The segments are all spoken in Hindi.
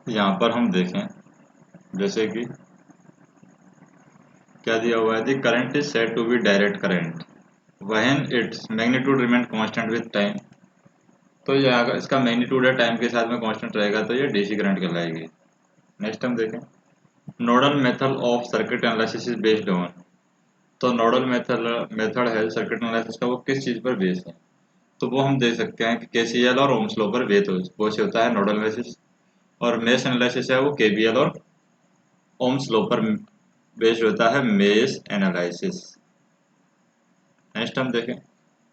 यहाँ पर हम देखें जैसे कि क्या दिया हुआ है, the current is said to be direct current when its magnitude remain constant with time. तो ये अगर इसका मैग्नीट्यूड है टाइम के साथ में कांस्टेंट रहेगा तो ये डीसी करंट कहलाएगी। नेक्स्ट हम देखें nodal method of circuit analysis is based on. तो नोडल मेथड है सर्किट एनालिसिस का, वो किस चीज़ पर बेस्ड है? तो वो हम देख सकते हैं कि केसीएल और ओम्स लॉ पर वो से होता है नोडल एनालिसिस, और मेश एनालिसिस है वो केवीएल और ओम्स लॉ पर बेस्ड होता है मेश एनालिसिस। नेक्स्ट हम देखें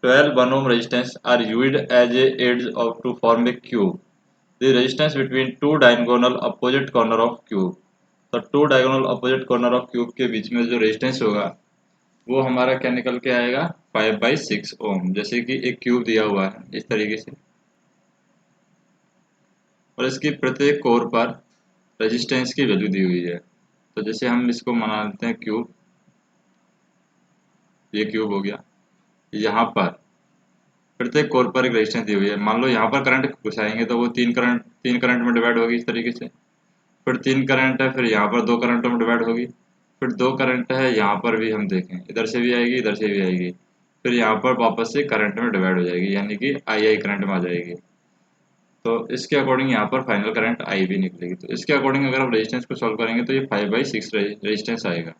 12 1 ohm resistance are used as a aids of to form a cube. The resistance between two diagonal opposite corner of cube. तो two diagonal opposite corner of cube के बीच में जो रेजिस्टेंस होगा वो हमारा क्या निकल के आएगा 5/6 ओम। जैसे कि एक क्यूब दिया हुआ है इस तरीके से, और इसकी प्रत्येक कोर पर रेजिस्टेंस की वैल्यू दी हुई है। तो जैसे हम इसको मान लेते हैं क्यूब, ये क्यूब हो गया। यहाँ पर प्रत्येक कोर पर एक रेजिस्टेंस दी हुई है। मान लो यहाँ पर करंट घुसाएंगे तो वो तीन करंट में डिवाइड होगी इस तरीके से। फिर तीन करंट है, फिर यहाँ पर दो करंटों में डिवाइड होगी। फिर दो करंट है, यहाँ पर भी हम देखें इधर से भी आएगी इधर से भी आएगी। फिर यहाँ पर वापस से करंट में डिवाइड हो जाएगी, यानी कि आई करंट में आ जाएगी। तो इसके अकॉर्डिंग यहाँ पर फाइनल करंट आई भी निकलेगी। तो इसके अकॉर्डिंग अगर आप रेजिस्टेंस को सॉल्व करेंगे तो ये 5/6 रेजिस्टेंस आएगा।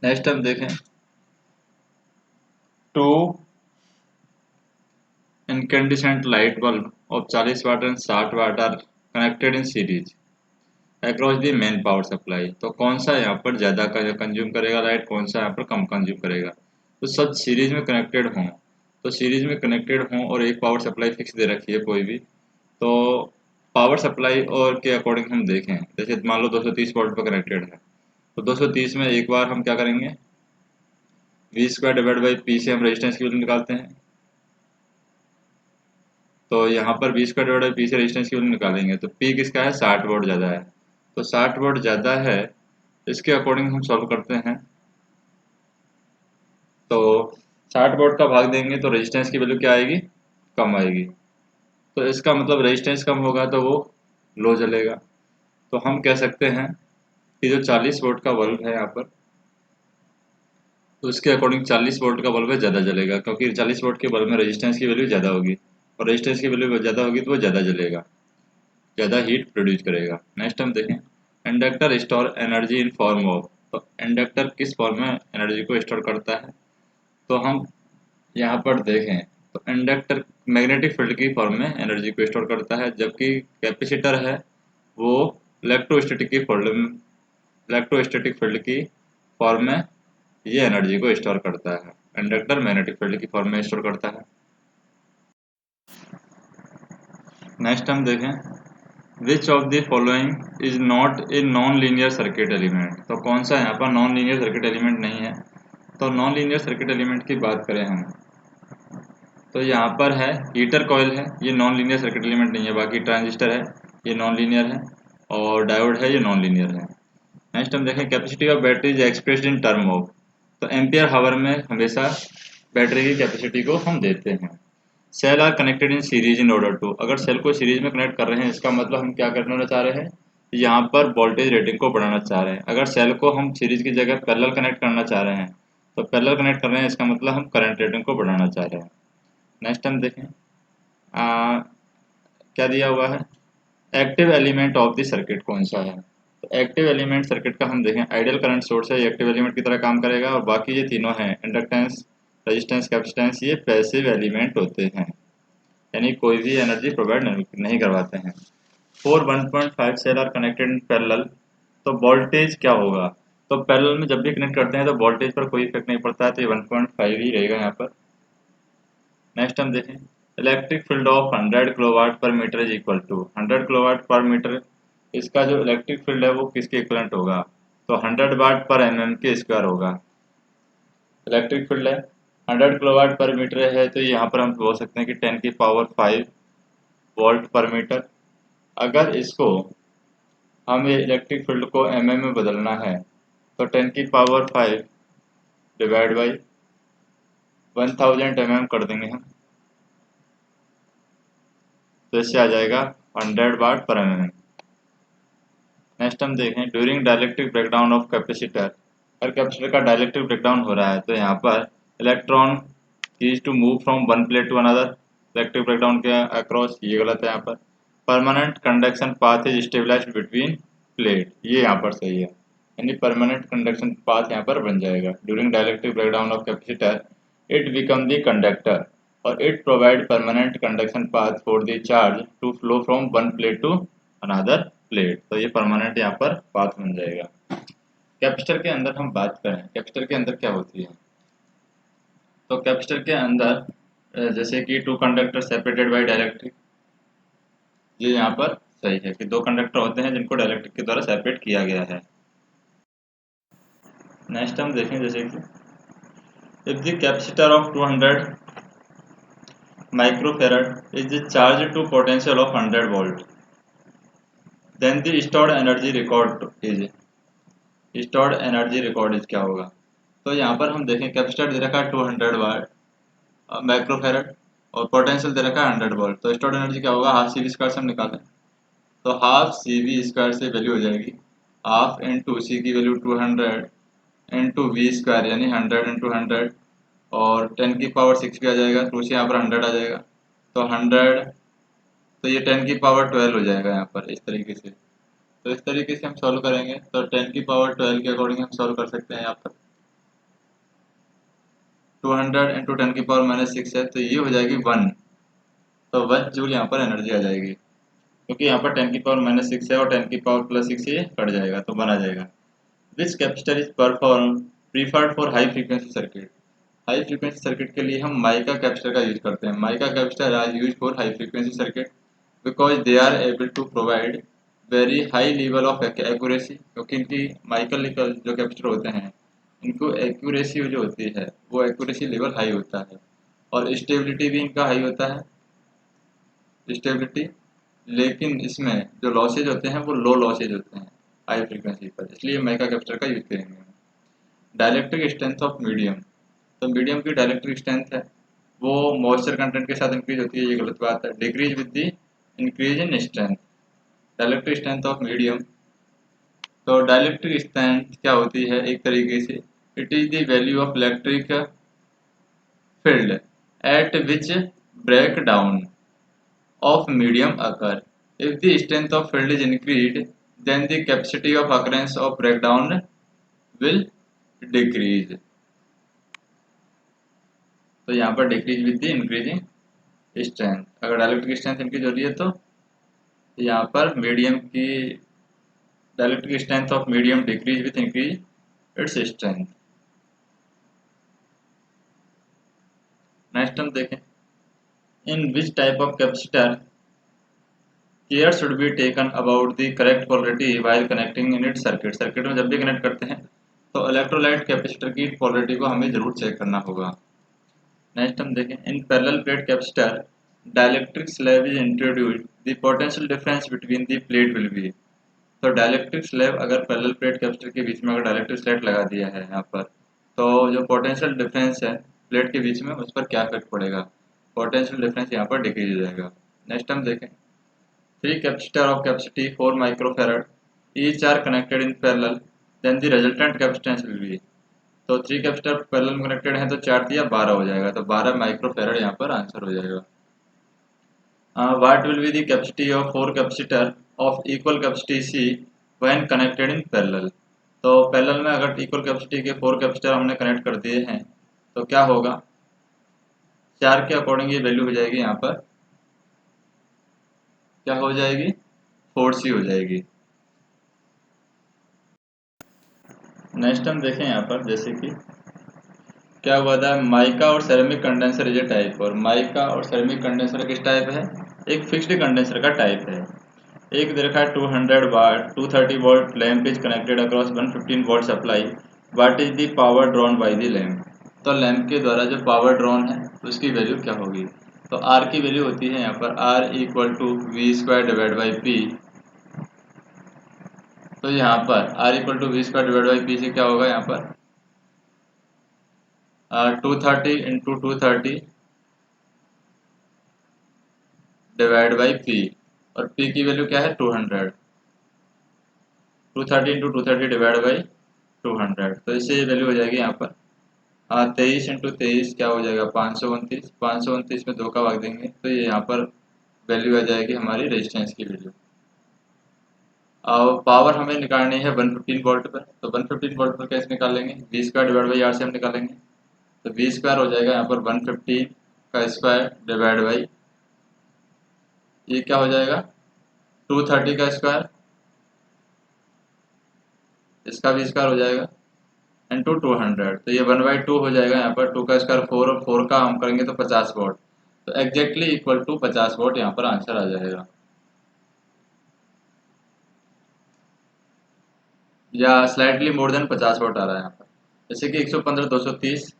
नेक्स्ट हम देखें to incandescent light bulb of 40 watt and 60 watt are connected in series across the main power supply। तो कौन सा यहाँ पर ज़्यादा कंज्यूम करेगा लाइट, कौन सा यहाँ पर कम कंज्यूम करेगा? तो सब सीरीज में कनेक्टेड हों, तो सीरीज में कनेक्टेड हों और एक पावर सप्लाई फिक्स दे रखी है कोई भी, तो पावर सप्लाई और के अकॉर्डिंग हम देखें जैसे मान लो 230 वोल्ट पर कनेक्टेड है, तो 230 में एक बार हम क्या करेंगे V² डिवाइड बाई पी से हम रेजिस्टेंस की वैल्यू निकालते हैं। तो यहाँ पर V² डिवाइड बाई पी से रेजिस्टेंस की वैल्यू निकालेंगे तो P किसका है 60 वोल्ट ज़्यादा है। तो 60 वोल्ट ज़्यादा है, इसके अकॉर्डिंग हम सॉल्व करते हैं। तो 60 वोल्ट का भाग देंगे तो रेजिस्टेंस की वैल्यू क्या आएगी, कम आएगी। तो इसका मतलब रेजिस्टेंस कम होगा तो वो लो जलेगा। तो हम कह सकते हैं कि जो 40 वोल्ट का बल्ब है यहाँ पर, तो उसके अकॉर्डिंग 40 वोल्ट का बल्ब है ज़्यादा जलेगा, क्योंकि 40 वोल्ट के बल्ब में रेजिस्टेंस की वैल्यू ज़्यादा होगी, और रेजिस्टेंस की वैल्यू ज़्यादा होगी तो वो ज़्यादा जलेगा, ज़्यादा हीट प्रोड्यूस करेगा। नेक्स्ट हम देखें inductor store energy in form of. तो इंडक्टर किस फॉर्म में एनर्जी को स्टोर करता है? तो हम यहाँ पर देखें तो इंडक्टर मैग्नेटिक फील्ड की फॉर्म में एनर्जी को स्टोर करता है, जबकि कैपेसिटर है वो इलेक्ट्रोस्टैटिक फील्ड की फॉर्म में ये एनर्जी को स्टोर करता है। इंडक्टर मैग्नेटिक फील्ड की फॉर्म में स्टोर करता है। नेक्स्ट हम देखें which of the following is not a non linear circuit element. तो कौन सा यहाँ पर नॉन लीनियर सर्किट एलिमेंट नहीं है? तो नॉन लीनियर सर्किट एलिमेंट की बात करें हम तो यहाँ पर है हीटर कॉइल है, ये नॉन लीनियर सर्किट एलिमेंट नहीं है। बाकी ट्रांजिस्टर है ये नॉन लीनियर है, और डायोड है ये नॉन लीनियर है। नेक्स्ट हम देखें capacity of battery is expressed in term of. तो एम्पियर हावर में हमेशा बैटरी की कैपेसिटी को हम देते हैं। Cell are connected in series in order to. अगर सेल को सीरीज में कनेक्ट कर रहे हैं इसका मतलब हम क्या करना चाह रहे हैं, यहाँ पर वोल्टेज रेटिंग को बढ़ाना चाह रहे हैं। अगर सेल को हम सीरीज की जगह पैरेलल कनेक्ट करना चाह रहे हैं तो पैरेलल कनेक्ट कर रहे हैं, इसका मतलब हम करंट रेटिंग को बढ़ाना चाह रहे हैं। नेक्स्ट हम देखें क्या दिया हुआ है active element of the circuit कौन सा है? तो एक्टिव एलिमेंट सर्किट का हम देखें आइडियल करंट सोर्स है, ये एक्टिव एलिमेंट की तरह काम करेगा, और बाकी ये तीनों हैं इंडक्टेंस रेजिस्टेंस कैपेसिटेंस, ये पैसिव एलिमेंट होते हैं, यानी कोई भी एनर्जी प्रोवाइड नहीं करवाते हैं। 1.5 cell are connected in parallel. तो वोल्टेज क्या होगा? तो पैरेलल में जब भी कनेक्ट करते हैं तो वोल्टेज पर कोई इफेक्ट नहीं पड़ता है, तो ये 1.5 ही रहेगा यहाँ पर। नेक्स्ट हम देखें electric field of 100 kilowatt per meter is equal to 100 kilowatt per meter. इसका जो इलेक्ट्रिक फील्ड है वो किसके इक्वलेंट होगा? तो 100 वाट पर mm के स्क्वायर होगा। इलेक्ट्रिक फील्ड है 100 किलोवाट पर मीटर है, तो यहाँ पर हम बोल सकते हैं कि 10⁵ वोल्ट पर मीटर। अगर इसको हमें इलेक्ट्रिक फील्ड को mm में बदलना है तो 10⁵ डिवाइड बाई 1000 mm कर देंगे हम, तो इससे आ जाएगा 100 वाट पर mm। नेक्स्ट हम देखें during dielectric breakdown of capacitor, अगर कैपेसिटर का डाइलेक्ट्रिक ब्रेकडाउन हो रहा है तो यहाँ पर electron is to move from one plate to another, electric breakdown के अक्रॉस, ये गलत है यहाँ पर। Permanent conduction path is stabilized between plate, ये यहाँ पर सही है, यानी परमानेंट कंडक्शन पाथ यहाँ पर बन जाएगा। During dielectric breakdown of capacitor it become the conductor और it provide permanent conduction path for the charge to flow from one plate to another plate, तो ये परमानेंट यहाँ पर पाथ बन जाएगा। कैपेसिटर के अंदर हम बात करें, कैपेसिटर के अंदर क्या होती है, तो कैपेसिटर के अंदर जैसे कि two conductor separated by dielectric, ये यहाँ पर सही है कि दो कंडक्टर होते हैं जिनको डाइलेक्ट्रिक के द्वारा सेपरेट किया गया है। नेक्स्ट हम देखें जैसे कि if the capacitor of 200 microfarad is charge to potential of 100 volt, then the stored energy record is क्या होगा। तो यहाँ पर हम देखें कैपेसिटर दे रखा है 200 वाट माइक्रोफैराड और पोटेंशियल दे रखा है 100 वोल्ट, तो स्टोर्ड एनर्जी क्या होगा, हाफ सी वी स्क्वायर से हम निकालें, तो हाफ सी वी स्क्वायर से वैल्यू हो जाएगी हाफ इंटू सी की वैल्यू 200 इंटू वी स्क्वायर यानी 100 इंटू 100 और 10 की पावर 6 भी आ जाएगा, तो उसे यहाँ पर 100 आ जाएगा, तो 100, तो ये 10 की पावर 12 हो जाएगा यहाँ पर इस तरीके से। तो इस तरीके से हम सॉल्व करेंगे तो 10 की पावर 12 के अकॉर्डिंग हम सॉल्व कर सकते हैं। यहाँ पर 200 इंटू 10 की पावर -6 है, तो ये हो जाएगी 1, तो 1 जूल यहाँ पर एनर्जी आ जाएगी, क्योंकि यहाँ पर 10 की पावर -6 है और 10 की पावर +6 ये कट जाएगा तो 1 आ जाएगा। Which capacitor is preferred for high frequency circuit, high frequency circuit के लिए हम माइका कैपेसिटर का यूज करते हैं। Mica capacitor are use for high frequency circuit because they are able to provide very high level of accuracy, क्योंकि इनकी माइकल जो कैपेसिटर होते हैं इनको एक्यूरेसी जो होती है वो एक्यूरेसी लेवल हाई होता है और स्टेबिलिटी भी इनका हाई होता है, स्टेबिलिटी, लेकिन इसमें जो लॉसेज होते हैं वो लो लॉसेज होते हैं हाई फ्रीक्वेंसी पर, इसलिए माइका कैपेसिटर का यूज करेंगे। डाइलेक्ट्रिक स्ट्रेंथ ऑफ मीडियम, तो मीडियम की डाइलेक्ट्रिक स्ट्रेंथ है वो मॉइस्चर कंटेंट के साथ इंक्रीज होती है, ये गलत बात है, decrease with the increase in strength. Dielectric strength of medium, तो डाइलेक्ट्रिक स्ट्रेंथ क्या होती है एक तरीके से, it is the value of electric field at which break down of medium occur. If the strength of field is increased, then the capacity of occurrence of breakdown will decrease. तो यहाँ पर decrease with the increasing strength, अगर डाइलेक्ट्रिक स्ट्रेंथ इंक्रीज हो रही है तो यहाँ पर मीडियम की dielectric strength of medium decrease with increase its strength. Next हम देखें in which type of capacitor care should be taken about the correct polarity while connecting in it circuit, circuit में जब भी कनेक्ट करते हैं तो इलेक्ट्रोलाइट कैपेसिटर की पोलरिटी को हमें जरूर चेक करना होगा। नेक्स्ट हम देखें in parallel plate capacitor dielectric slab is introduced the potential difference between the plate will be, तो डाइलेक्ट्रिक स्लैब अगर पैरेलल प्लेट कैपेसिटर के बीच में अगर डाइलेक्ट्रिक स्लैब लगा दिया है यहाँ पर, तो जो पोटेंशियल डिफरेंस है प्लेट के बीच में उस पर क्या इफेक्ट पड़ेगा, पोटेंशियल डिफरेंस यहाँ पर डिक्रीज हो जाएगा। नेक्स्ट हम देखें three capacitor of capacity 4 microfarad each are connected in parallel, then the resultant capacitance will be, तो 3 कैपेसिटर पैरेलल में कनेक्टेड हैं तो 4 दिया 12 हो जाएगा, तो 12 माइक्रोफैराड यहाँ पर आंसर हो जाएगा। What will be the capacity of 4 capacitor of equal capacity see when connected in parallel, तो पैरेलल में अगर इक्वल कैपेसिटी के 4 कैपेसिटर हमने कनेक्ट कर दिए हैं तो क्या होगा, 4 के अकॉर्डिंग ये वैल्यू हो जाएगी यहाँ पर क्या हो जाएगी 4C हो जाएगी। नेक्स्ट हम देखें यहाँ पर जैसे कि क्या हुआ था, माइका और ceramic condenser is a type, और माइका और सेरेमिक कंडेंसर किस टाइप है, एक फिक्स्ड कंडेंसर का टाइप है। एक दे रखा है 200 वाट 230 volt lamp is connected across 115 volt supply, what is the power drawn by the lamp, तो लैंप के द्वारा जो पावर ड्रॉन है उसकी वैल्यू क्या होगी, तो आर की वैल्यू होती है यहाँ पर R equal to V square divide by P, तो यहाँ पर R equal to V square divide by P से क्या होगा यहाँ पर 230 इंटू 230 डिवाइड बाई पी, और P की वैल्यू क्या है 200, 230 इंटू 230 डिवाइड बाई 200, तो इससे ये वैल्यू हो जाएगी यहाँ पर 23 इंटू 23 क्या हो जाएगा 529, 529 में 2 का भाग देंगे तो ये यहाँ पर वैल्यू आ जाएगी हमारी रेजिस्टेंस की वैल्यू। अब पावर हमें निकालनी है 115 वोल्ट पर, तो 115 वोल्ट पर कैसे निकालेंगे, V square divide by R से हम निकालेंगे। तो वी स्क्वायर हो जाएगा यहाँ पर 115 का स्क्वायर डिवाइड बाई ये क्या हो जाएगा 230 का स्क्वायर, इसका भी स्क्वायर हो जाएगा इंटू 200, तो ये 1/2 हो जाएगा यहाँ पर, 2 का स्क्वायर 4 और 4 का हम करेंगे तो 50 वॉट, तो एग्जैक्टली इक्वल टू 50 वॉट यहाँ पर आंसर आ जाएगा, या स्लाइटली मोर देन 50 वॉट आ रहा है यहाँ पर। जैसे कि 115 230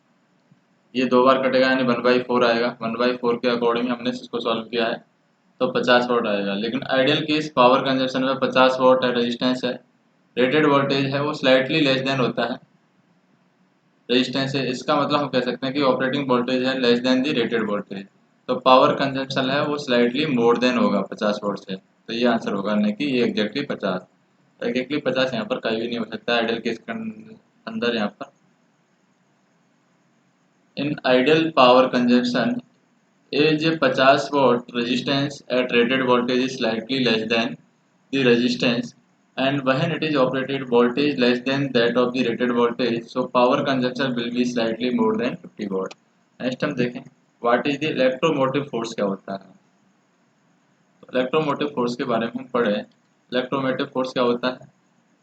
ये 2 बार कटेगा यानी 1/4 आएगा, 1/4 के अकॉर्डिंग हमने इसको सॉल्व किया है तो 50 वॉट आएगा। लेकिन आइडियल केस पावर कंजप्शन में 50 वॉट रेजिस्टेंस है, रेटेड वोल्टेज है वो स्लाइटली लेस देन होता है रेजिस्टेंस है, इसका मतलब हम कह सकते हैं कि ऑपरेटिंग वोल्टेज है लेस देन दी रेटेड वोल्टेज, तो पावर कंजप्शन है वो स्लाइटली मोर देन होगा 50 वोल्ट से, तो ये आंसर होगा नहीं कि ये एग्जैक्टली 50, एग्जैक्टली 50 यहाँ पर कहीं भी नहीं हो सकता आइडियल केस के अंदर। यहाँ पर in ideal power consumption is a 50 watt resistance at rated voltage is slightly less than the resistance, and when it is operated voltage less than that of the rated voltage, so power consumption will be slightly more than 50 watt। Next हम देखें what is the electromotive force क्या होता है। तो इलेक्ट्रोमोटिव फोर्स के बारे में हम पढ़े, इलेक्ट्रोमोटिव फोर्स क्या होता है,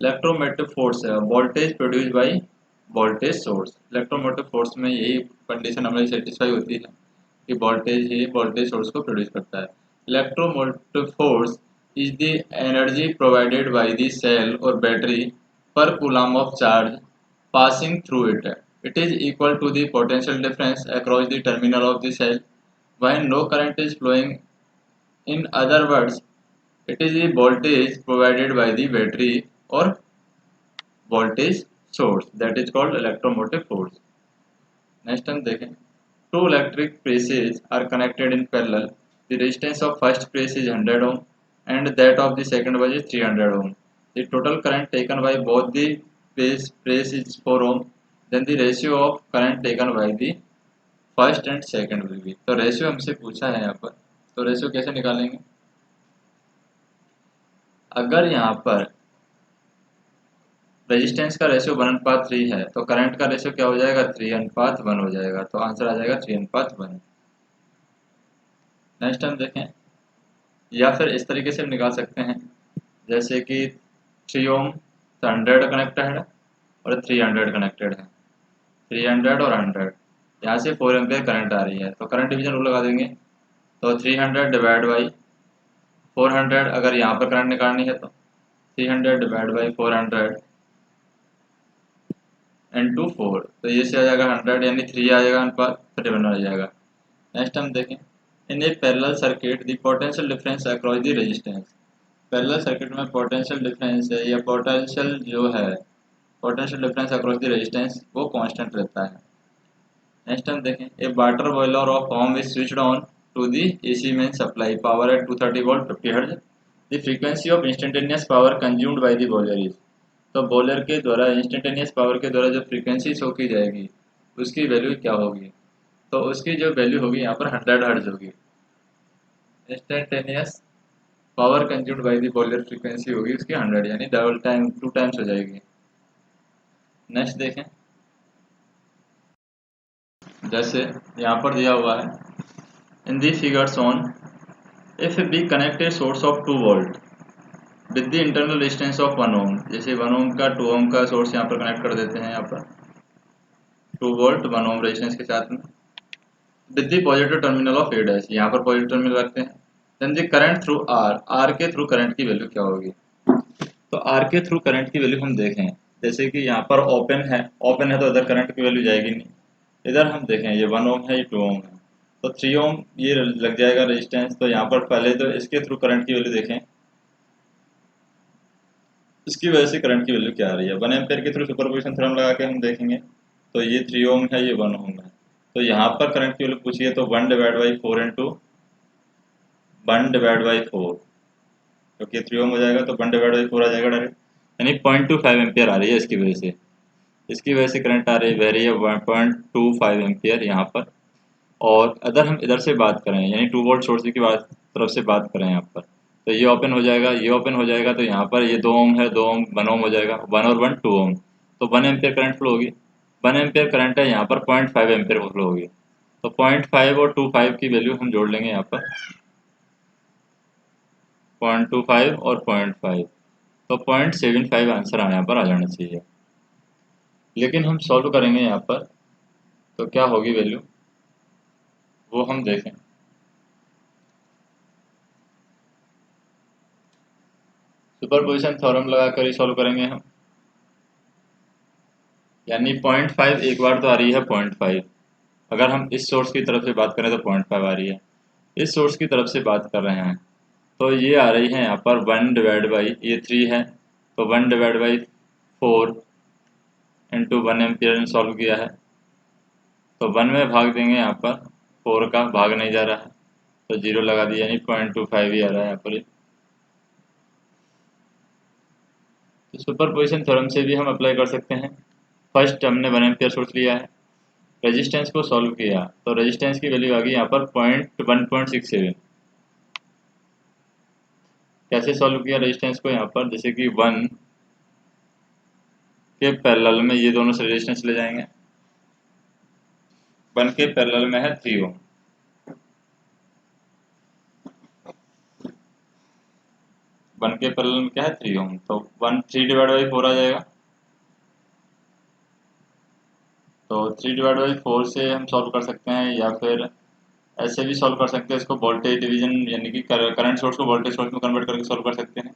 इलेक्ट्रोमोटिव फोर्स है voltage produce by voltage source. Electromotive force में यही कंडीशन हमें सेटिस्फाई होती है कि वोल्टेज ही वोल्टेज सोर्स को प्रोड्यूस करता है। Electromotive force is the energy provided by the cell और battery per coulomb of charge passing through it. It is equal to the potential difference across the terminal of the cell when no current is flowing. In other words it is the voltage provided by the battery or voltage source that is called electromotive force। Next हम देखें two electric braces are connected in parallel, the resistance of first brace is 100 ohm and that of the second one is 300 ohm, the total current taken by both the brace is 4 ohm, then the ratio of current taken by the first and second will be। तो रेशियो हमसे पूछा है यहाँ पर, तो रेशियो कैसे निकालेंगे, अगर यहाँ पर रेजिस्टेंस का रेशियो 1:3 है तो करंट का रेशियो क्या हो जाएगा 3:1 हो जाएगा, तो आंसर आ जाएगा 3:1। नेक्स्ट हम देखें, या फिर इस तरीके से हम निकाल सकते हैं जैसे कि 3 ओम 100 कनेक्टेड है और 300 कनेक्टेड है, 300 और 100, यहाँ से 4 एम्पियर करंट आ रही है तो करंट डिवीजन रूल लगा देंगे, तो 300 डिवाइड बाई 400, अगर यहाँ पर करंट निकालनी है तो 300 डिवाइड बाई 400 इंटू 4, तो ये से आ जाएगा 100 यानी 3 आ जाएगा, अनुपात 31 आ जाएगा। नेक्स्ट हम देखें in a parallel circuit the potential difference across the resistance. Parallel circuit में पोटेंशियल डिफरेंस है या पोटेंशियल जो है potential difference across the resistance वो कांस्टेंट रहता है। नेक्स्ट हम देखें a water boiler of home is switched on to the AC main supply power at 230 volt 50 hertz, the frequency of instantaneous power consumed by the boiler is. तो बॉयलर के द्वारा इंस्टेंटेनियस पावर के द्वारा जो फ्रीक्वेंसी शो की जाएगी उसकी वैल्यू क्या होगी, तो उसकी जो वैल्यू होगी यहाँ पर 100 हर्ट्ज होगी। Instantaneous power consumed by the boiler frequency होगी उसकी 100 यानी डबल टाइम 2 टाइम्स हो जाएगी। नेक्स्ट देखें जैसे यहाँ पर दिया हुआ है in the figures on if B connected source of 2 volt with the internal resistance of 1 ohm, जैसे 1 ओम का 2 ओम का सोर्स यहाँ पर कनेक्ट कर देते हैं, यहाँ पर 2 वोल्ट 1 ओम रेजिस्टेंस के साथ में with the positive terminal of a dash, यहाँ पर पॉजिटिव टर्मिनल रखते हैं, then the current through R, R के थ्रू करंट की वैल्यू क्या होगी। तो आर के थ्रू करंट की वैल्यू हम देखें जैसे कि यहाँ पर ओपन है तो इधर करंट की वैल्यू जाएगी नहीं, इधर हम देखें ये 1 ओम है ये 2 ओम है तो 3 ओम ये लग जाएगा रेजिस्टेंस, तो यहाँ पर पहले तो इसके थ्रू करंट की वैल्यू देखें, इसकी वजह से करंट की वैल्यू क्या आ रही है, 1 एम्पेयर के थ्रू सुपरपोजिशन थ्योरम लगा के हम देखेंगे, तो ये 3 ओम है ये 1 ओम है, तो यहाँ पर करंट की वैल्यू पूछिए तो 1 divide by 4 into 1 divide by 4, क्योंकि 3 ओम हो जाएगा तो 1/4 आ जाएगा डायरेक्ट, यानी 0.25 एम्पियर आ रही है इसकी वजह से। इसकी वजह से करंट आ रही बह रही है 1.25 एम्पियर यहाँ पर। और अगर हम इधर से बात करें यानी 2 वोल्ट सोर्स की बात तरफ से बात करें यहाँ पर, तो ये ओपन हो जाएगा, ये ओपन हो जाएगा, तो यहाँ पर ये 2 ओम है, 2 ओम 1 ओम हो जाएगा, 1 और 1 2 ओम, तो 1 एम्पियर करंट फ्लो होगी। 1 एम्पियर करंट है यहाँ पर 0.5 एम्पियर फ्लो होगी, तो 0.5 और 25 की वैल्यू हम जोड़ लेंगे यहाँ पर, 0.25 और 0.5, तो 0.75 आंसर यहाँ पर आ जाना चाहिए। लेकिन हम सॉल्व करेंगे यहाँ पर तो क्या होगी वैल्यू वो हम देखें। सुपरपोजिशन थ्योरम लगाकर ही सॉल्व करेंगे हम, यानी 0.5 एक बार तो आ रही है 0.5, अगर हम इस सोर्स की तरफ से बात करें तो 0.5 आ रही है, इस सोर्स की तरफ से बात कर रहे हैं तो ये आ रही है यहाँ पर 1/, ये 3 है तो 1/4 इंटू 1 एम्पियर सॉल्व किया है, तो 1 में भाग देंगे यहाँ पर, 4 का भाग नहीं जा रहा है तो 0 लगा दिया, यानी 0.25 ही आ रहा है यहाँ पर। तो सुपरपोजिशन थ्योरम से भी हम अप्लाई कर सकते हैं। फर्स्ट हमने 1 एम्पियर सोर्स लिया है, रेजिस्टेंस को सॉल्व किया तो रेजिस्टेंस की वैल्यू आ गई यहाँ पर 1.67। कैसे सॉल्व किया रेजिस्टेंस को यहाँ पर, जैसे कि 1 के पैरेलल में ये दोनों से रेजिस्टेंस ले जाएंगे, 1 के पैरेलल में है 3 ओम, 1 के पैरेलल में क्या है 3 ओम, तो 3/4 आ जाएगा, तो 3/4 से हम सॉल्व कर सकते हैं, या फिर ऐसे भी सॉल्व कर सकते हैं इसको, वोल्टेज डिवीजन यानी कि करंट सोर्स को वोल्टेज सोर्स में कन्वर्ट करके सॉल्व कर सकते हैं।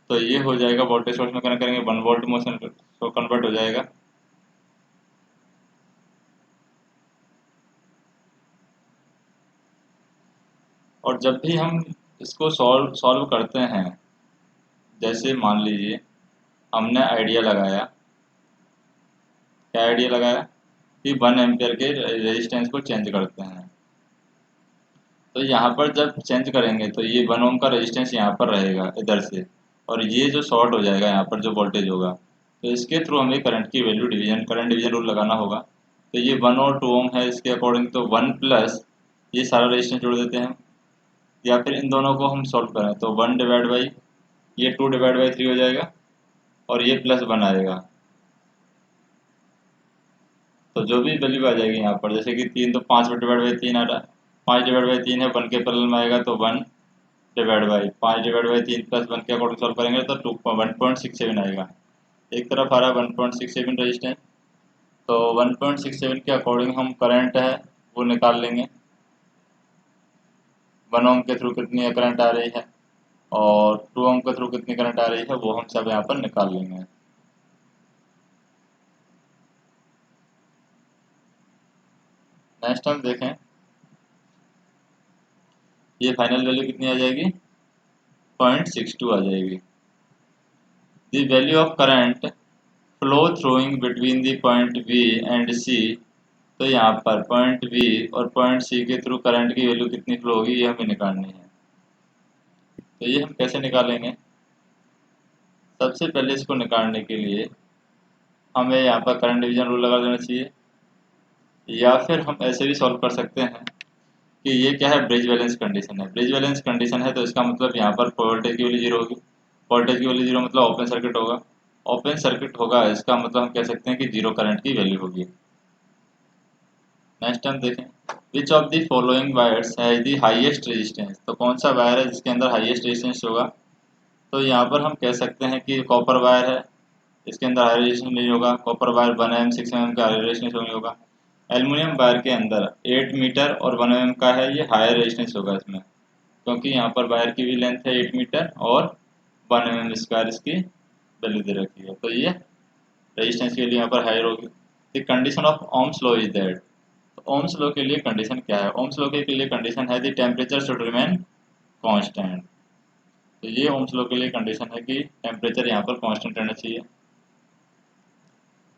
तो ये हो जाएगा, वोल्टेज सोर्स में कनेक्ट करेंगे 1 वोल्ट मोशन तो कन्वर्ट हो जाएगा, और जब भी हम इसको सॉल्व करते हैं, जैसे मान लीजिए हमने आइडिया लगाया, क्या आइडिया लगाया कि 1 एम्पियर के रेजिस्टेंस को चेंज करते हैं, तो यहाँ पर जब चेंज करेंगे तो ये 1 ओम का रेजिस्टेंस यहाँ पर रहेगा इधर से, और ये जो शॉर्ट हो जाएगा यहाँ पर जो वोल्टेज होगा, तो इसके थ्रू हमें करंट की वैल्यू करंट डिवीजन रूल लगाना होगा। तो ये 1 और 2 ओम है, इसके अकॉर्डिंग तो 1 प्लस ये सारा रेजिस्टेंस जोड़ देते हैं, या फिर इन दोनों को हम सॉल्व करें तो 1/, ये 2/3 हो जाएगा, और ये +1 आएगा, तो जो भी वैल्यू आ जाएगी यहाँ पर, जैसे कि 3 तो 5/3 आ रहा है, 5/3 है, 1 के पैरेलल में आएगा तो 1/5/3 प्लस 1 के अकॉर्डिंग सॉल्व करेंगे तो 1.67 आएगा। एक तरफ आ रहा है 1.67 रेजिस्टेंस, तो 1.67 के अकॉर्डिंग हम करंट है वो निकाल लेंगे, 1 ओम के थ्रू कितनी करंट आ रही है और 2 ओम के थ्रू कितनी करंट आ रही है वो हम सब यहाँ पर निकाल लेंगे। नेक्स्ट हम देखें, ये फाइनल वैल्यू कितनी आ जाएगी, 0.62 आ जाएगी। The value of current flow throughing between the point B and C, तो यहाँ पर पॉइंट बी और पॉइंट सी के थ्रू करंट की वैल्यू कितनी फ्लो होगी ये हमें निकालनी है। तो ये हम कैसे निकालेंगे, सबसे पहले इसको निकालने के लिए हमें यहाँ पर करंट डिवीजन रूल लगा देना चाहिए, या फिर हम ऐसे भी सॉल्व कर सकते हैं कि ये क्या है, ब्रिज बैलेंस कंडीशन है। ब्रिज बैलेंस कंडीशन है तो इसका मतलब यहाँ पर वोल्टेज की वैल्यू 0 होगी, वोल्टेज की वैल्यू 0 मतलब ओपन सर्किट होगा, ओपन सर्किट होगा इसका मतलब हम कह सकते हैं कि 0 करंट की वैल्यू होगी। नेक्स्ट हम देखें, which of the following wires has the highest resistance, तो कौन सा वायर है जिसके अंदर हाईएस्ट रेजिस्टेंस होगा, तो यहाँ पर हम कह सकते हैं कि कॉपर वायर है, इसके अंदर हाई रेजिस्टेंस नहीं होगा, कॉपर वायर 1 mm 6 mm का हाई रेजिस्टेंस नहीं होगा। एल्युमिनियम वायर के अंदर 8 मीटर और 1 mm का है, ये हाई रेजिस्टेंस होगा इसमें, क्योंकि यहाँ पर वायर की भी लेंथ है 8 मीटर और 1 mm स्क्वायर इसकी वैल्यू दे रखी है, तो ये रेजिस्टेंस के लिए यहाँ पर हायर होगी। The condition of Ohm's law is that, Ohm's law के लिए कंडीशन क्या है, ओम्स लॉ के लिए कंडीशन है the temperature should remain constant, तो ये ओम्स लॉ के लिए कंडीशन है कि टेम्परेचर यहाँ पर कांस्टेंट रहना चाहिए।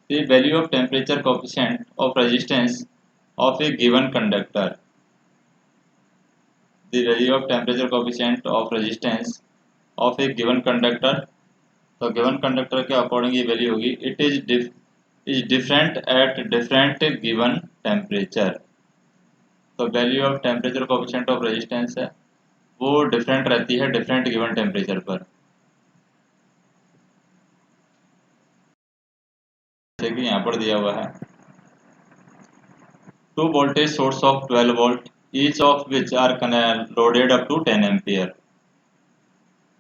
The value of temperature coefficient of resistance of a given conductor, the value of temperature coefficient of resistance of a given conductor, तो गिवन कंडक्टर के अकॉर्डिंग ये वैल्यू होगी it is different at different given temperature. तो value of temperature coefficient of resistance है वो डिफरेंट रहती है डिफरेंट गिवन टेम्परेचर पर। जैसे कि यहाँ पर दिया हुआ है two voltage source of 12 volt each of which are loaded up to 10 ampere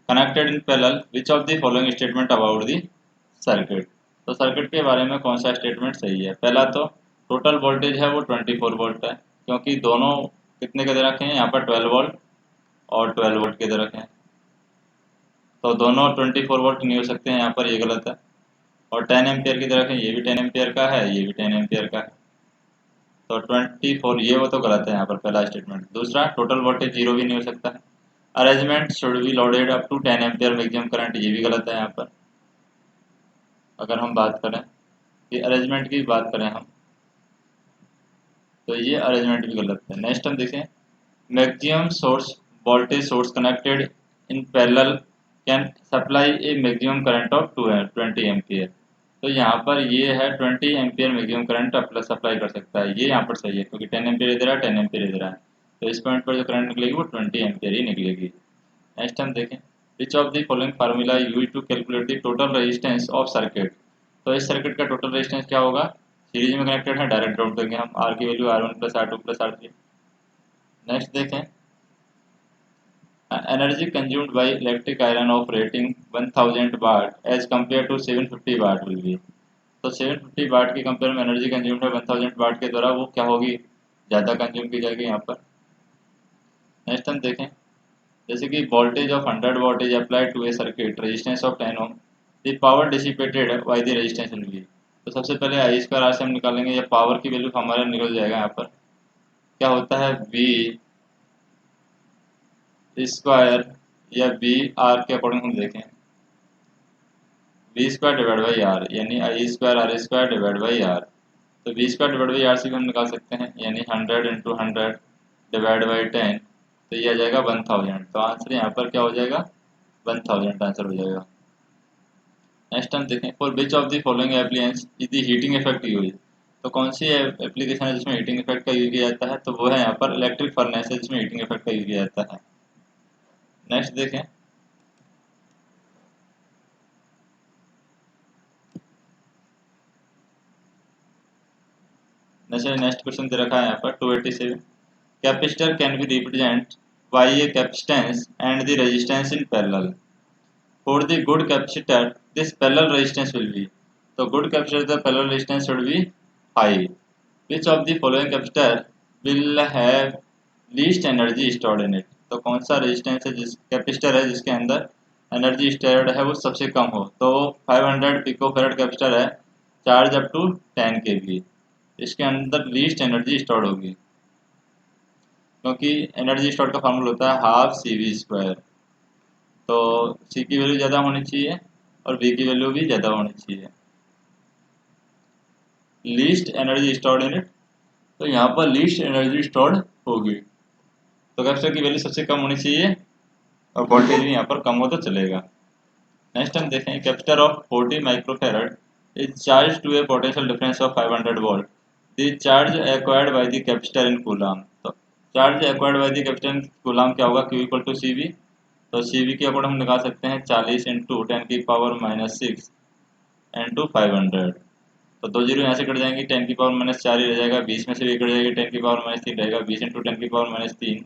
connected in parallel which of the following statement about the circuit. तो सर्किट के बारे में कौन सा स्टेटमेंट सही है। पहला तो टोटल वोल्टेज है वो 24 वोल्ट है, क्योंकि दोनों कितने के दे रखे हैं यहाँ पर 12 वोल्ट और 12 वोल्ट के दे रखे हैं, तो दोनों 24 वोल्ट नहीं हो सकते हैं, यहाँ पर ये गलत है। और 10 एम्पियर की दे रखे हैं, ये भी 10 एम्पियर का है, ये भी 10 एम्पियर का है, तो 24 ये वो तो गलत है यहाँ पर पहला स्टेटमेंट। दूसरा टोटल वोल्टेज जीरो भी नहीं हो सकता है। Arrangement should be loaded up to 10 ampere maximum current, ये भी गलत है यहाँ पर। अगर हम बात करें कि अरेंजमेंट की बात करें हम, तो ये अरेंजमेंट भी गलत है। नेक्स्ट हम देखें maximum source voltage source connected in parallel can supply A maximum current of 20 ampere. तो यहाँ पर ये है 20 ampere maximum current plus supply कर सकता है, ये यहाँ पर सही है क्योंकि 10 एम्पियर दे रहा है 10 एम्पियर दे रहा है, तो इस पॉइंट पर जो करंट निकलेगी वो 20 एम्पियर ही निकलेगी। नेक्स्ट हम देखें which of the following formula use to calculate the total resistance of circuit. तो इस सर्किट का टोटल रेजिस्टेंस क्या होगा, सीरीज में कनेक्टेड है, डायरेक्ट ड्रॉप देंगे हम, आर की value R1 plus R2 plus R3। Next देखें energy consumed by electric iron of rating 1000 watt as compared to 750 watt will be। तो 750 वाट के कंपेयर में एनर्जी कंज्यूम्ड है 1000 वाट के द्वारा, वो क्या होगी, ज़्यादा कंज्यूम की जाएगी यहाँ पर। नेक्स्ट हम देखें जैसे कि voltage of 100 volt is applied to a circuit resistance of 10 ohm, the power dissipated by the resistance will be. तो सबसे पहले आई स्क्वायर आर से हम निकालेंगे, या पावर की वैल्यू हमारा निकल जाएगा यहाँ पर, क्या होता है वी स्क्वायर या वी आर के अकॉर्डिंग हम देखें V square divide by R, यानी I square R square divide by R. तो V square divide by R से भी हम निकाल सकते हैं, यानी 100 इंटू 100 डिवाइड बाई 10, तो ये आ जाएगा 1000। तो आंसर यहाँ पर क्या हो जाएगा 1000 आंसर हो जाएगा। नेक्स्ट हम देखें for which of the following appliances is the heating effect use. तो कौन सी एप्लीकेशन है जिसमें हीटिंग इफेक्ट का यूज किया जाता है, तो वो है यहाँ पर इलेक्ट्रिक फर्नेस है जिसमें हीटिंग इफेक्ट का यूज किया जाता है। नेक्स्ट देखें नेक्स्ट क्वेश्चन दे रखा है यहाँ पर 287 capacitor can be represent by a capacitance and the resistance in parallel for the good capacitor this parallel resistance will be. तो good capacitor the parallel resistance should be high. Which of the following capacitor will have least energy stored in it. तो कौन सा रेजिस्टेंस है जिस कैपेसिटर है जिसके अंदर एनर्जी स्टोर्ड है वो सबसे कम हो, तो 500 पिकोफैराड कैपेसिटर है, चार्ज अप टू 10 kV, इसके अंदर लीस्ट एनर्जी स्टोर्ड होगी, क्योंकि एनर्जी स्टोर्ड का फार्मूला होता है हाफ CV²। तो सी की वैल्यू ज़्यादा होनी चाहिए और वी की वैल्यू भी ज़्यादा होनी चाहिए। Least energy stored in it, तो यहाँ पर लीस्ट एनर्जी स्टोर्ड होगी, तो कैपेसिटर की वैल्यू सबसे कम होनी चाहिए और वोल्टेज भी यहाँ पर कम हो तो चलेगा। नेक्स्ट हम देखें capacitor of 40 microfarad is charge to a potential difference of 500 volt the charge acquired by the capacitor in coulomb. तो charge acquired by the capacitor in coulomb क्या होगा, Q इक्वल टू CV। तो CV के अकॉर्डिंग हम निकाल सकते हैं 40 इंटू 10⁻⁻6 इंटू 500। तो दो जीरो यहाँ से कट जाएंगी, 10⁻⁻4 ही रह जाएगा, 20 में से भी कट जाएगी, 10⁻⁻3 रहेगा, 20 इंटू 10⁻3,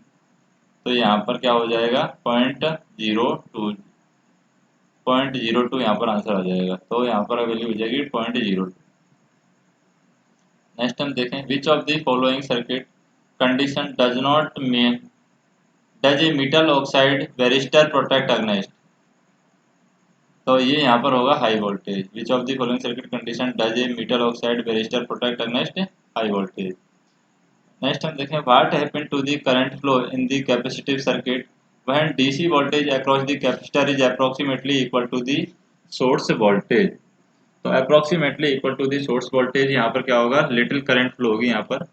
तो यहाँ पर क्या हो जाएगा 0.02 यहाँ पर आंसर आ जाएगा, तो यहाँ पर वैल्यू हो जाएगी 0.02। नेक्स्ट हम देखें which of the following circuit condition does a metal oxide varistor protect against. तो ये यहाँ पर होगा high voltage. Which of the following circuit condition does a metal oxide varistor protect against high voltage. Next हम देखें what happened to the current flow in the capacitive circuit when DC voltage across the capacitor is approximately equal to the source voltage. तो approximately equal to the source voltage यहाँ पर क्या होगा, लिटिल करंट फ्लो होगी यहाँ पर।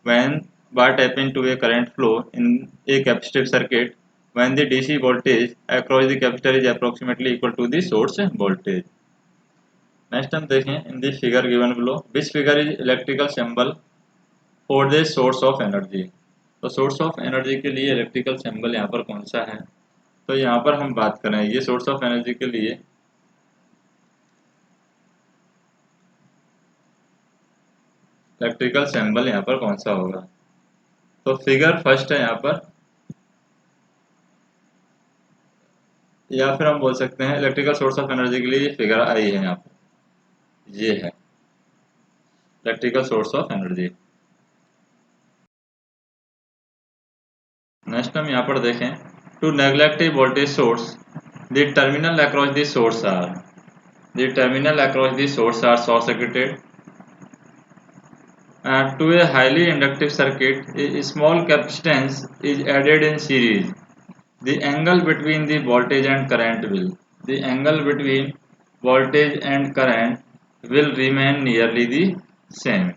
When what happened to a current flow in a capacitive circuit when the DC voltage across the capacitor is approximately equal to the source voltage. Next हम देखें in the figure given below which figure is electrical symbol for the source of energy. तो सोर्स ऑफ एनर्जी के लिए इलेक्ट्रिकल सिंबल यहाँ पर कौन सा है, तो यहाँ पर हम बात करें ये सोर्स ऑफ एनर्जी के लिए इलेक्ट्रिकल सिंबल यहाँ पर कौन सा होगा। तो फिगर फर्स्ट है यहाँ पर, या फिर हम बोल सकते हैं इलेक्ट्रिकल सोर्स ऑफ एनर्जी के लिए ये फिगर आई है यहाँ पर, ये है electrical source of energy. Next हम यहाँ पर देखें to neglect a voltage source the terminal across the source are short circuited to a highly inductive circuit a small capacitance is added in series. The angle between the voltage and current will remain nearly the same.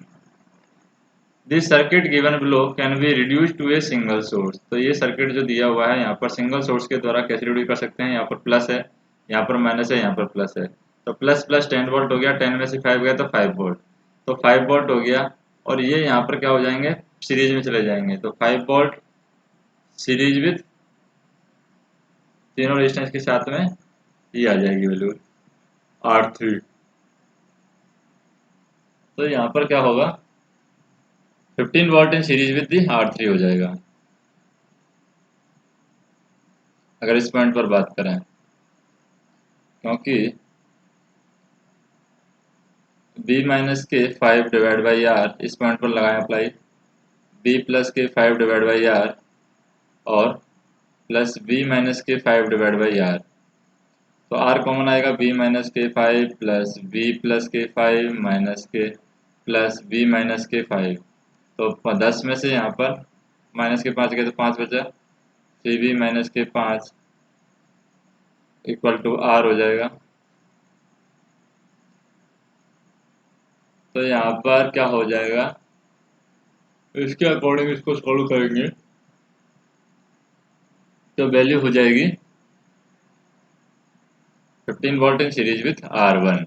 The circuit given below can be reduced to a single source. तो ये सर्किट जो दिया हुआ है यहाँ पर सिंगल सोर्स के द्वारा कैसे रिड्यूस कर सकते हैं। यहाँ पर प्लस है, यहाँ पर माइनस है, यहाँ पर प्लस है। तो प्लस प्लस 10 वोल्ट हो गया, 10 में से 5 गया तो 5 वोल्ट, तो 5 वोल्ट हो गया। और ये यहाँ पर क्या हो जाएंगे, सीरीज में चले जाएंगे। तो 5 वोल्ट सीरीज विथ तीनों रेजिस्टेंस के साथ में ये आ जाएगी वैल्यू R3। तो यहाँ पर क्या होगा 15 volt in series with the R3 हो जाएगा। अगर इस पॉइंट पर बात करें, क्योंकि B माइनस के 5 डिवाइड बाई R इस पॉइंट पर लगाएं अप्लाई, B प्लस के 5 डिवाइड बाई R और प्लस B माइनस के 5 डिवाइड बाई R। तो R कॉमन आएगा, B माइनस के 5 प्लस B प्लस के 5 माइनस के प्लस B माइनस के 5। तो 10 में से यहाँ पर माइनस के 5 गए तो 5 बचा, CB माइनस के 5 इक्वल टू R हो जाएगा। तो यहाँ पर क्या हो जाएगा, इसके अकॉर्डिंग इसको सॉल्व करेंगे तो वैल्यू हो जाएगी 15 volt in series with R1।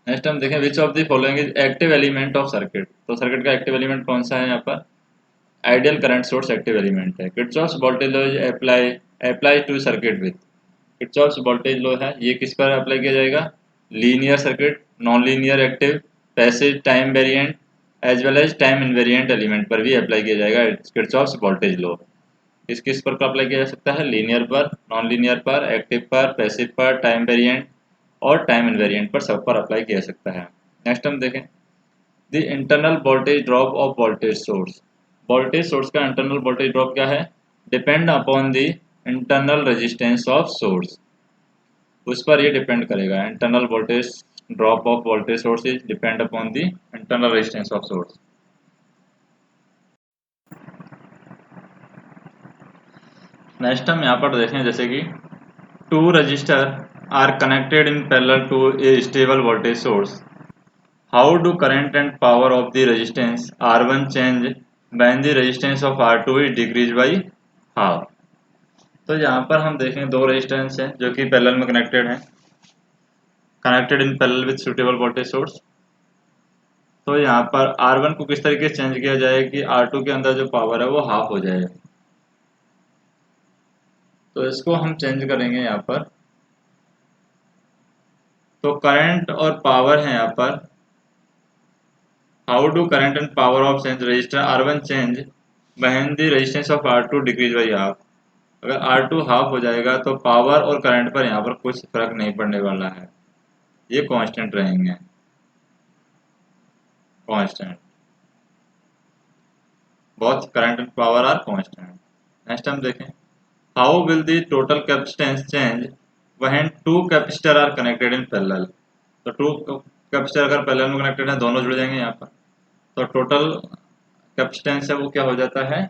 Next हम देखें which of the following is active element of circuit. तो सर्किट का एक्टिव एलिमेंट कौन सा है, यहाँ पर ideal current source active element है। Kirchhoff's voltage law apply to circuit with, Kirchhoff's voltage law है ये किस पर अप्लाई किया जाएगा, linear circuit, non linear active, passive, time variant as well as time invariant element पर भी अप्लाई किया जाएगा किरचॉफ्स वोल्टेज लॉ। किस पर अप्लाई किया जा सकता है, लीनियर पर, नॉन लीनियर पर, एक्टिव पर, पैसिव पर, टाइम वेरिएंट और टाइम इनवेरिएंट पर, सब पर अप्लाई किया जा सकता है। नेक्स्ट हम देखें the internal voltage drop of voltage source का इंटरनल वोल्टेज ड्रॉप क्या है, depend upon the internal resistance of source, उस पर ये डिपेंड करेगा। Internal voltage drop of voltage source is depend upon the internal resistance of source. Next हम यहाँ पर देखें जैसे कि two resistor are connected in parallel to a stable voltage source, how do current and power of the resistance R1 change when the resistance of R2 is decrease by half. तो यहाँ पर हम देखें दो रेजिस्टेंस हैं जो कि पैरेलल में कनेक्टेड हैं, connected in parallel with suitable voltage source. तो यहाँ पर R1 को किस तरीके से चेंज किया जाए कि R2 के अंदर जो पावर है वो हाफ हो जाए। तो इसको हम चेंज करेंगे यहाँ पर, तो करंट और पावर है यहाँ पर, how do current and power of change register R1 change when the resistance of R2 decrease by half. अगर R2 हाफ हो जाएगा तो पावर और करंट पर यहाँ पर कुछ फर्क नहीं पड़ने वाला है, ये कांस्टेंट रहेंगे, constant, both current and power are constant. Next हम देखें how will the total capacitance change when two capacitor are connected in parallel. तो टू कैपेसिटर अगर पैरेलल में कनेक्टेड है दोनों जुड़ जाएंगे यहाँ पर, तो टोटल कैपेसिटेंस है वो क्या हो जाता है,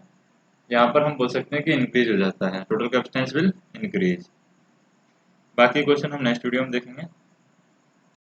यहाँ पर हम बोल सकते हैं कि इंक्रीज हो जाता है, टोटल कैपेसिटेंस विल इंक्रीज। बाकी क्वेश्चन हम नेक्स्ट वीडियो में देखेंगे।